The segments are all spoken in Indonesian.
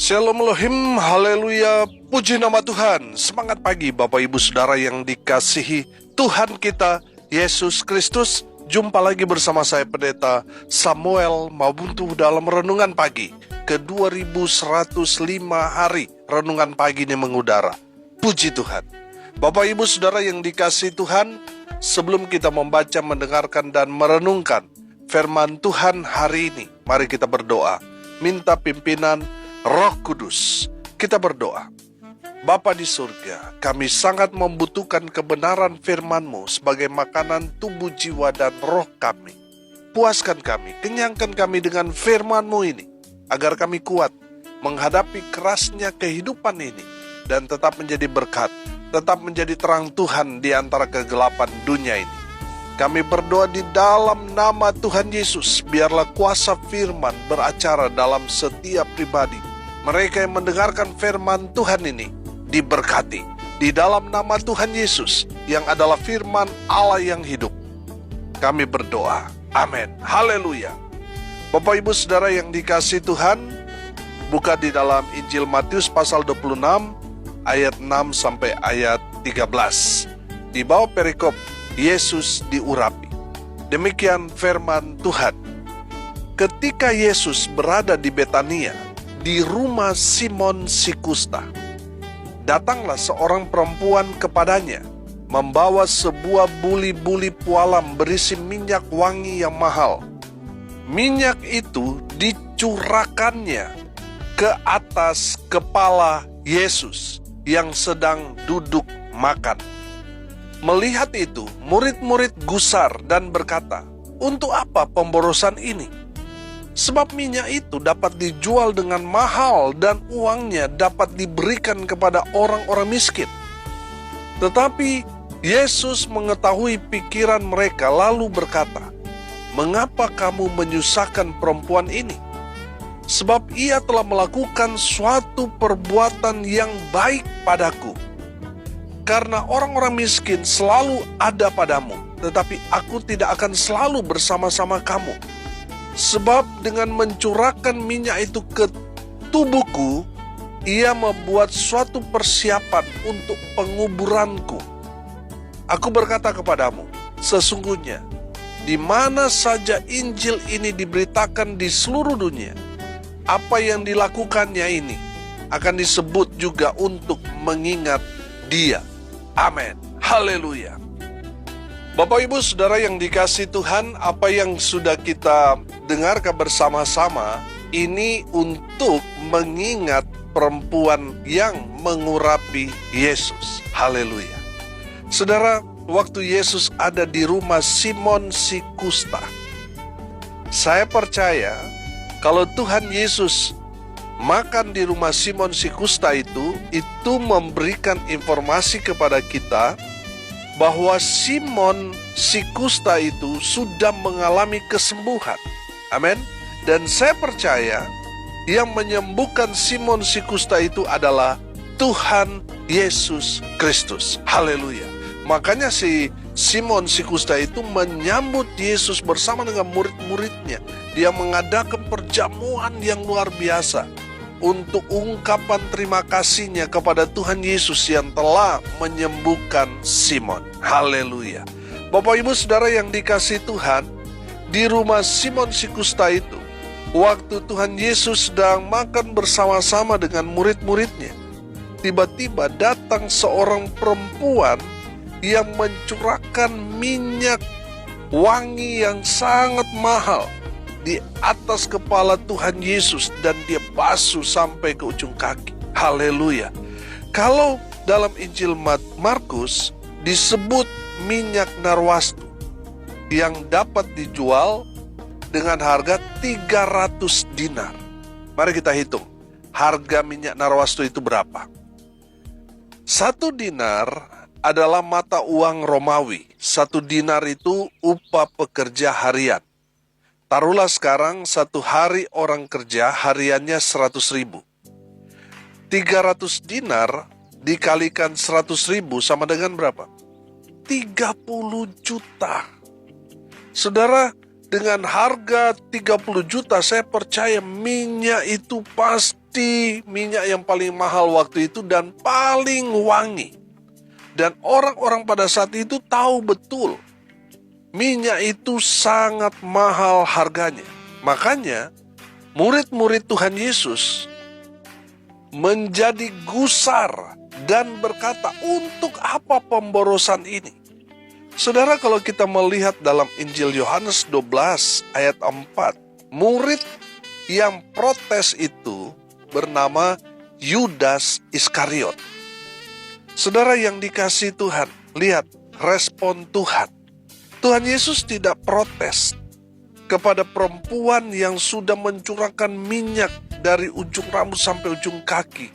Shalom Elohim, haleluya, puji nama Tuhan. Semangat pagi Bapak Ibu Saudara yang dikasihi Tuhan kita, Yesus Kristus. Jumpa lagi bersama saya Pendeta Samuel Mabuntu dalam Renungan Pagi ke 2105 hari Renungan Pagi ini mengudara. Puji Tuhan. Bapak Ibu Saudara yang dikasihi Tuhan, sebelum kita membaca, mendengarkan, dan merenungkan firman Tuhan hari ini, mari kita berdoa, minta pimpinan Roh Kudus. Kita berdoa. Bapa di surga, kami sangat membutuhkan kebenaran firman-Mu sebagai makanan tubuh, jiwa, dan roh kami. Puaskan kami, kenyangkan kami dengan firman-Mu ini, agar kami kuat menghadapi kerasnya kehidupan ini, dan tetap menjadi berkat, tetap menjadi terang Tuhan di antara kegelapan dunia ini. Kami berdoa di dalam nama Tuhan Yesus, biarlah kuasa firman beracara dalam setiap pribadi. Mereka yang mendengarkan firman Tuhan ini diberkati di dalam nama Tuhan Yesus yang adalah firman Allah yang hidup. Kami berdoa. Amin. Haleluya. Bapak Ibu Saudara yang dikasihi Tuhan, buka di dalam Injil Matius pasal 26 ayat 6 sampai ayat 13. Di bawah perikop Yesus diurapi. Demikian firman Tuhan. Ketika Yesus berada di Betania, di rumah Simon si kusta, datanglah seorang perempuan kepadanya, membawa sebuah buli-buli pualam berisi minyak wangi yang mahal. Minyak itu dicurahkannya ke atas kepala Yesus yang sedang duduk makan. Melihat itu, murid-murid gusar dan berkata, "Untuk apa pemborosan ini? Sebab minyak itu dapat dijual dengan mahal dan uangnya dapat diberikan kepada orang-orang miskin." Tetapi Yesus mengetahui pikiran mereka lalu berkata, "Mengapa kamu menyusahkan perempuan ini? Sebab ia telah melakukan suatu perbuatan yang baik padaku. Karena orang-orang miskin selalu ada padamu, tetapi aku tidak akan selalu bersama-sama kamu. Sebab dengan mencurahkan minyak itu ke tubuhku, ia membuat suatu persiapan untuk penguburanku. Aku berkata kepadamu, sesungguhnya di mana saja Injil ini diberitakan di seluruh dunia, apa yang dilakukannya ini akan disebut juga untuk mengingat dia." Amin. Haleluya. Bapak Ibu Saudara yang dikasihi Tuhan, apa yang sudah kita dengarkan bersama-sama ini untuk mengingat perempuan yang mengurapi Yesus. Haleluya. Saudara, waktu Yesus ada di rumah Simon si kusta, saya percaya kalau Tuhan Yesus makan di rumah Simon si kusta itu memberikan informasi kepada kita bahwa Simon si kusta itu sudah mengalami kesembuhan. Amin. Dan saya percaya yang menyembuhkan Simon si kusta itu adalah Tuhan Yesus Kristus. Haleluya. Makanya si Simon si kusta itu menyambut Yesus bersama dengan murid-muridnya. Dia mengadakan perjamuan yang luar biasa untuk ungkapan terima kasihnya kepada Tuhan Yesus yang telah menyembuhkan Simon. Haleluya. Bapak Ibu Saudara yang dikasihi Tuhan, di rumah Simon si kusta itu, waktu Tuhan Yesus sedang makan bersama-sama dengan murid-muridnya, tiba-tiba datang seorang perempuan yang mencurahkan minyak wangi yang sangat mahal di atas kepala Tuhan Yesus, dan dia basuh sampai ke ujung kaki. Haleluya. Kalau dalam Injil Markus disebut minyak narwastu yang dapat dijual dengan harga 300 dinar. Mari kita hitung harga minyak narwastu itu berapa. 1 dinar adalah mata uang Romawi. 1 dinar itu upah pekerja harian. Taruhlah sekarang 1 hari orang kerja hariannya 100.000. 300 dinar dikalikan 100.000 sama dengan berapa? 30 juta. Saudara, Dengan harga 30 juta, saya percaya minyak itu pasti minyak yang paling mahal waktu itu dan paling wangi. Dan orang-orang pada saat itu tahu betul minyak itu sangat mahal harganya. Makanya murid-murid Tuhan Yesus menjadi gusar dan berkata, untuk apa pemborosan ini? Saudara, kalau kita melihat dalam Injil Yohanes 12 ayat 4, murid yang protes itu bernama Yudas Iskariot. Saudara yang dikasihi Tuhan, lihat respon Tuhan. Tuhan Yesus tidak protes kepada perempuan yang sudah mencurahkan minyak dari ujung rambut sampai ujung kaki.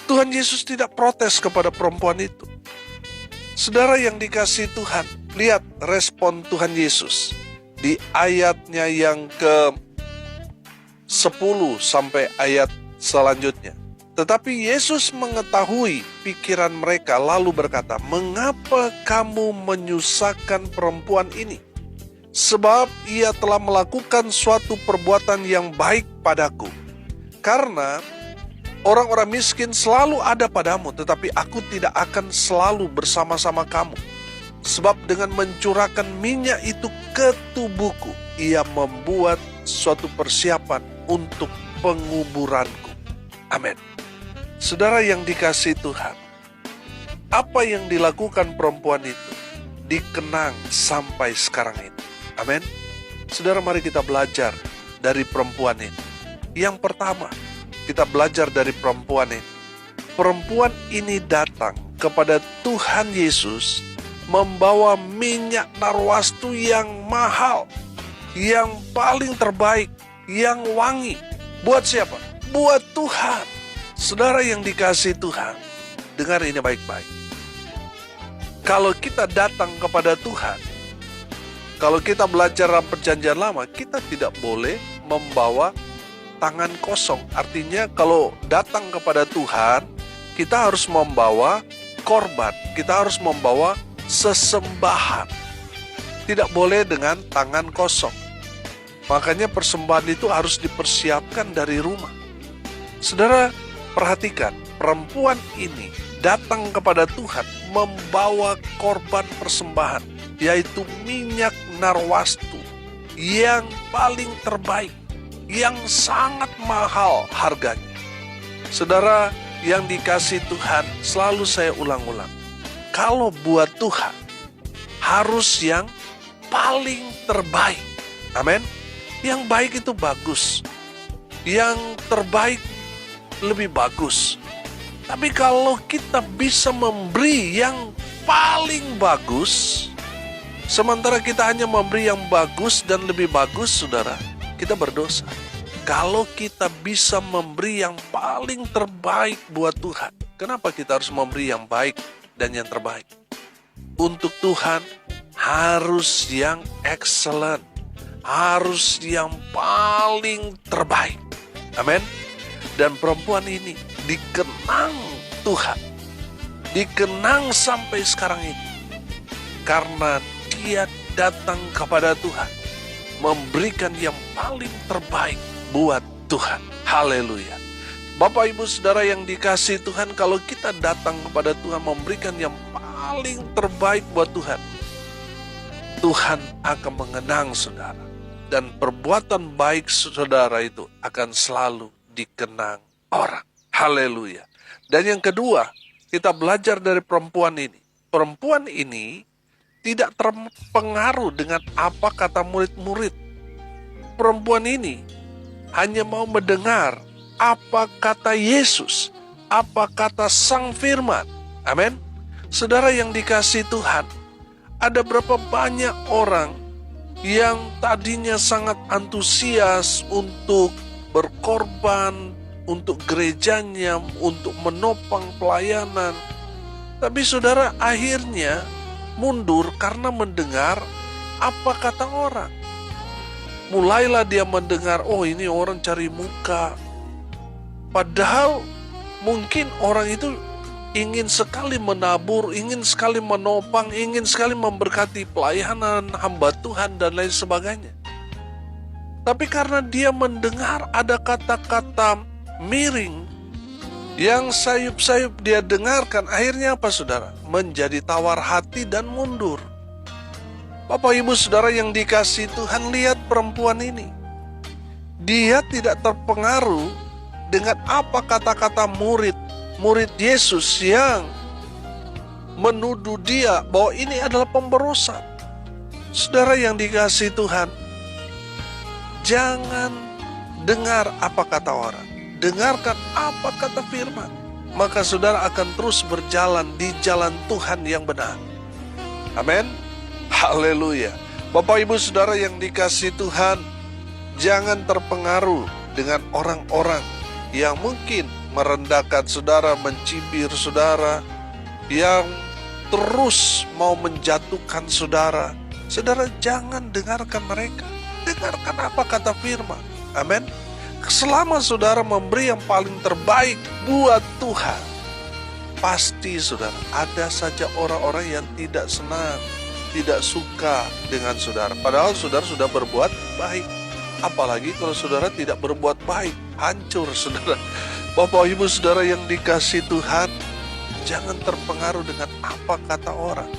Tuhan Yesus tidak protes kepada perempuan itu. Saudara yang dikasihi Tuhan, lihat respon Tuhan Yesus di ayatnya yang ke-10 sampai ayat selanjutnya. Tetapi Yesus mengetahui pikiran mereka lalu berkata, "Mengapa kamu menyusahkan perempuan ini? Sebab ia telah melakukan suatu perbuatan yang baik padaku. Karena orang-orang miskin selalu ada padamu, tetapi aku tidak akan selalu bersama-sama kamu. Sebab dengan mencurahkan minyak itu ke tubuhku, ia membuat suatu persiapan untuk penguburanku." Amin. Saudara yang dikasihi Tuhan, apa yang dilakukan perempuan itu dikenang sampai sekarang ini. Amin. Saudara, mari kita belajar dari perempuan ini. Yang pertama, kita belajar dari perempuan ini. Perempuan ini datang kepada Tuhan Yesus membawa minyak narwastu yang mahal, yang paling terbaik, yang wangi. Buat siapa? Buat Tuhan. Saudara yang dikasihi Tuhan, dengar ini baik-baik. Kalau kita datang kepada Tuhan, kalau kita belajar dalam perjanjian lama, kita tidak boleh membawa tangan kosong. Artinya kalau datang kepada Tuhan, kita harus membawa korban, kita harus membawa sesembahan. Tidak boleh dengan tangan kosong. Makanya persembahan itu harus dipersiapkan dari rumah. Saudara, perhatikan, perempuan ini datang kepada Tuhan membawa korban persembahan, yaitu minyak narwastu yang paling terbaik, yang sangat mahal harganya. Saudara yang dikasihi Tuhan, selalu saya ulang-ulang, kalau buat Tuhan harus yang paling terbaik. Amin. Yang baik itu bagus, yang terbaik lebih bagus. Tapi kalau kita bisa memberi yang paling bagus, sementara kita hanya memberi yang bagus dan lebih bagus, saudara, kita berdosa. Kalau kita bisa memberi yang paling terbaik buat Tuhan, kenapa kita harus memberi yang baik dan yang terbaik? Untuk Tuhan harus yang excellent, harus yang paling terbaik. Amin. Dan perempuan ini dikenang Tuhan, dikenang sampai sekarang ini, karena dia datang kepada Tuhan, memberikan yang paling terbaik buat Tuhan. Haleluya. Bapak Ibu Saudara yang dikasihi Tuhan, kalau kita datang kepada Tuhan memberikan yang paling terbaik buat Tuhan, Tuhan akan mengenang saudara. Dan perbuatan baik saudara itu akan selalu dikenang orang. Haleluya. Dan yang kedua, kita belajar dari perempuan ini. Perempuan ini tidak terpengaruh dengan apa kata murid-murid. Perempuan ini hanya mau mendengar apa kata Yesus, apa kata Sang Firman. Amin. Saudara yang dikasihi Tuhan, ada berapa banyak orang yang tadinya sangat antusias untuk berkorban untuk gerejanya, untuk menopang pelayanan. Tapi saudara akhirnya mundur karena mendengar apa kata orang. Mulailah dia mendengar, oh ini orang cari muka. Padahal mungkin orang itu ingin sekali menabur, ingin sekali menopang, ingin sekali memberkati pelayanan hamba Tuhan dan lain sebagainya. Tapi karena dia mendengar ada kata-kata miring yang sayup-sayup dia dengarkan, akhirnya apa saudara? Menjadi tawar hati dan mundur. Bapak ibu saudara yang dikasihi Tuhan, lihat perempuan ini. Dia tidak terpengaruh dengan apa kata-kata murid Yesus yang menuduh dia bahwa ini adalah pemborosan. Saudara yang dikasihi Tuhan, jangan dengar apa kata orang, dengarkan apa kata firman. Maka saudara akan terus berjalan di jalan Tuhan yang benar. Amin. Haleluya. Bapak ibu saudara yang dikasihi Tuhan, jangan terpengaruh dengan orang-orang yang mungkin merendahkan saudara, mencibir saudara, yang terus mau menjatuhkan saudara. Saudara jangan dengarkan mereka. Dengarkan apa kata firman. Amin. Selama saudara memberi yang paling terbaik buat Tuhan, pasti saudara ada saja orang-orang yang tidak senang, tidak suka dengan saudara. Padahal saudara sudah berbuat baik. Apalagi kalau saudara tidak berbuat baik, hancur saudara. Bapak ibu saudara yang dikasihi Tuhan, jangan terpengaruh dengan apa kata orang.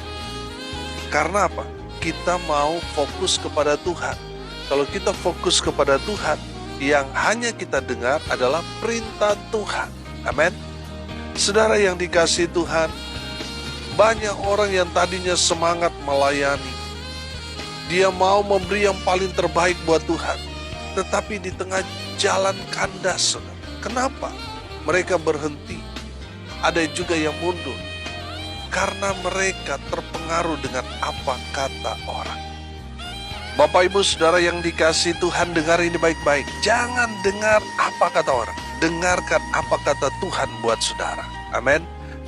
Karena apa? Kita mau fokus kepada Tuhan. Kalau kita fokus kepada Tuhan, yang hanya kita dengar adalah perintah Tuhan. Amin. Saudara yang dikasihi Tuhan, banyak orang yang tadinya semangat melayani, dia mau memberi yang paling terbaik buat Tuhan, tetapi di tengah jalan kandas. Kenapa? Mereka berhenti. Ada juga yang mundur karena mereka terpengaruh dengan apa kata orang. Bapak ibu saudara yang dikasihi Tuhan, dengar ini baik-baik. Jangan dengar apa kata orang, dengarkan apa kata Tuhan buat saudara. Amin.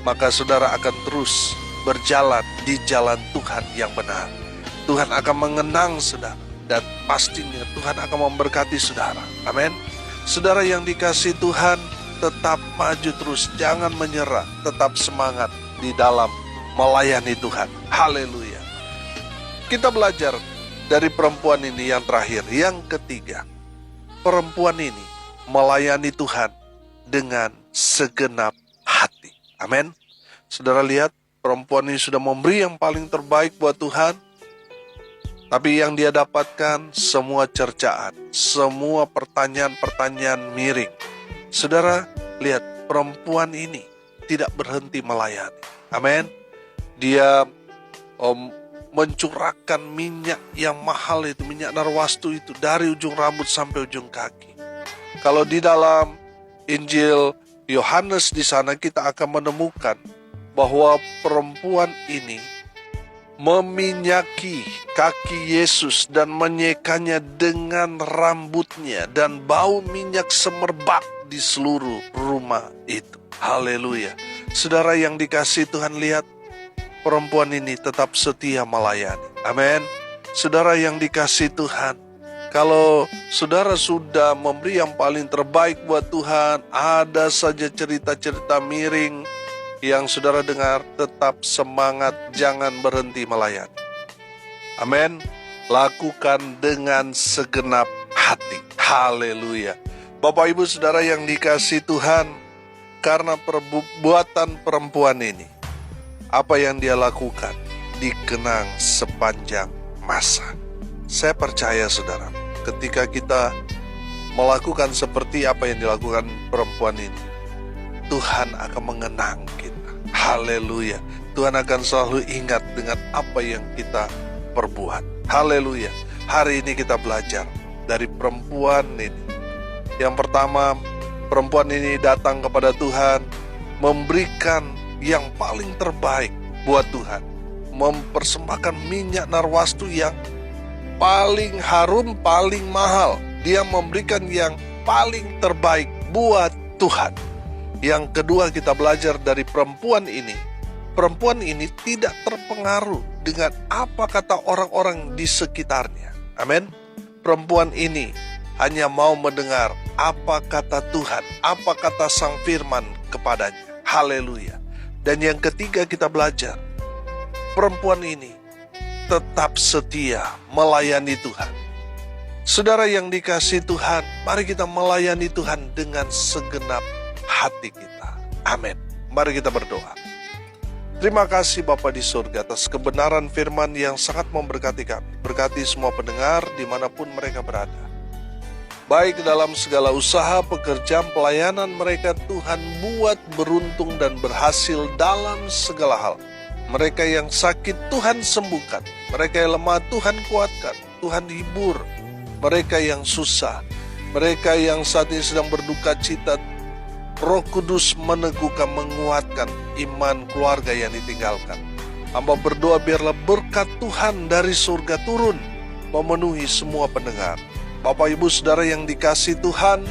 Maka saudara akan terus berjalan di jalan Tuhan yang benar. Tuhan akan mengenang saudara, dan pastinya Tuhan akan memberkati saudara. Amin. Saudara yang dikasihi Tuhan, tetap maju terus, jangan menyerah, tetap semangat di dalam melayani Tuhan. Haleluya. Kita belajar dari perempuan ini yang terakhir, yang ketiga. Perempuan ini melayani Tuhan dengan segenap hati. Amin. Saudara lihat, perempuan ini sudah memberi yang paling terbaik buat Tuhan, tapi yang dia dapatkan semua cercaan, semua pertanyaan-pertanyaan miring. Saudara lihat, perempuan ini tidak berhenti melayani. Amin. Dia mencurahkan minyak yang mahal itu, minyak narwastu itu, dari ujung rambut sampai ujung kaki. Kalau di dalam Injil Yohanes di sana kita akan menemukan bahwa perempuan ini meminyaki kaki Yesus dan menyekanya dengan rambutnya, dan bau minyak semerbak di seluruh rumah itu. Haleluya. Saudara yang dikasihi Tuhan, lihat, perempuan ini tetap setia melayani. Amin. Saudara yang dikasihi Tuhan, kalau saudara sudah memberi yang paling terbaik buat Tuhan, ada saja cerita-cerita miring yang saudara dengar, tetap semangat, jangan berhenti melayani. Amin. Lakukan dengan segenap hati. Haleluya. Bapak ibu saudara yang dikasihi Tuhan, karena perbuatan perempuan ini, apa yang dia lakukan dikenang sepanjang masa. Saya percaya saudara, ketika kita melakukan seperti apa yang dilakukan perempuan ini, Tuhan akan mengenang kita. Haleluya. Tuhan akan selalu ingat dengan apa yang kita perbuat. Haleluya. Hari ini kita belajar dari perempuan ini. Yang pertama, perempuan ini datang kepada Tuhan, memberikan yang paling terbaik buat Tuhan, mempersembahkan minyak narwastu yang paling harum, paling mahal. Dia memberikan yang paling terbaik buat Tuhan. Yang kedua, kita belajar dari perempuan ini. Perempuan ini tidak terpengaruh dengan apa kata orang-orang di sekitarnya. Amin. Perempuan ini hanya mau mendengar apa kata Tuhan, apa kata Sang Firman kepadanya. Haleluya. Dan yang ketiga kita belajar, perempuan ini tetap setia melayani Tuhan. Saudara yang dikasihi Tuhan, mari kita melayani Tuhan dengan segenap hati kita. Amin. Mari kita berdoa. Terima kasih Bapa di surga atas kebenaran firman yang sangat memberkati kami. Berkati semua pendengar dimanapun mereka berada. Baik dalam segala usaha, pekerjaan, pelayanan mereka, Tuhan buat beruntung dan berhasil dalam segala hal. Mereka yang sakit, Tuhan sembuhkan. Mereka yang lemah, Tuhan kuatkan. Tuhan hibur. Mereka yang susah, mereka yang saat ini sedang berduka cita, Roh Kudus meneguhkan, menguatkan iman keluarga yang ditinggalkan. Hamba berdoa biarlah berkat Tuhan dari surga turun, memenuhi semua pendengar. Bapak Ibu Saudara yang dikasihi Tuhan,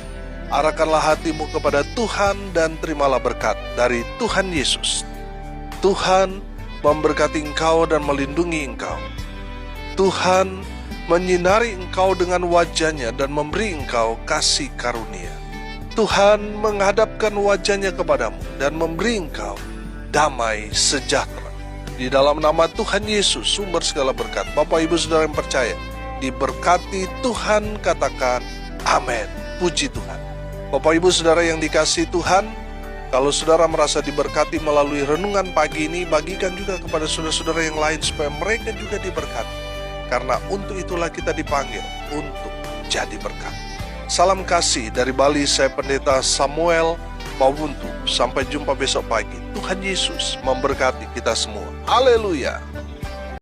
arahkanlah hatimu kepada Tuhan dan terimalah berkat dari Tuhan Yesus. Tuhan memberkati engkau dan melindungi engkau. Tuhan menyinari engkau dengan wajah-Nya dan memberi engkau kasih karunia. Tuhan menghadapkan wajah-Nya kepadamu dan memberi engkau damai sejahtera. Di dalam nama Tuhan Yesus, sumber segala berkat, Bapak Ibu Saudara yang percaya, diberkati Tuhan, katakan amin. Puji Tuhan. Bapak Ibu Saudara yang dikasihi Tuhan, kalau saudara merasa diberkati melalui renungan pagi ini, bagikan juga kepada saudara-saudara yang lain supaya mereka juga diberkati. Karena untuk itulah kita dipanggil untuk jadi berkat. Salam kasih dari Bali, saya Pendeta Samuel Mawuntu. Sampai jumpa besok pagi. Tuhan Yesus memberkati kita semua. Haleluya.